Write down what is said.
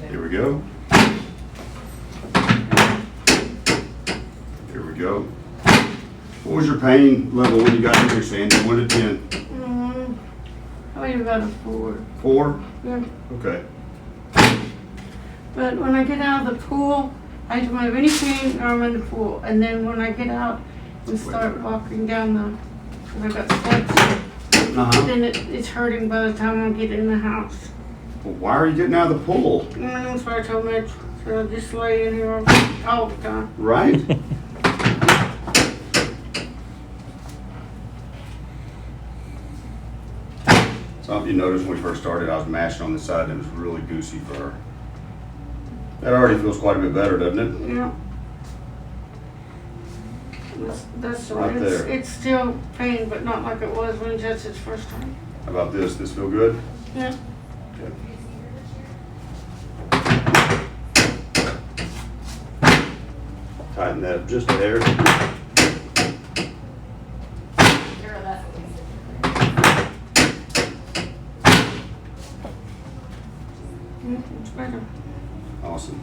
Here we go. Here we go. What was your pain level when you got in here, Sandy? 1 to 10? I mean, about a 4. 4? Yeah. Okay. But when I get out of the pool, I don't have any pain or I'm in the pool. And then when I get out and start walking down the, because I got steps, then it's hurting by the time I get in the house. Well, why are you getting out of the pool? That's why I told Mitch, so I just lay in here all the time. Right? Something you noticed when we first started, I was mashing on the side and it was really goosey for her. That already feels quite a bit better, doesn't it? Yeah. That's Right there. It's still pain, but not like it was when Jess his first time. How about this? This feel good? Yeah. Okay. Tighten that up just a hair. It's better. Awesome.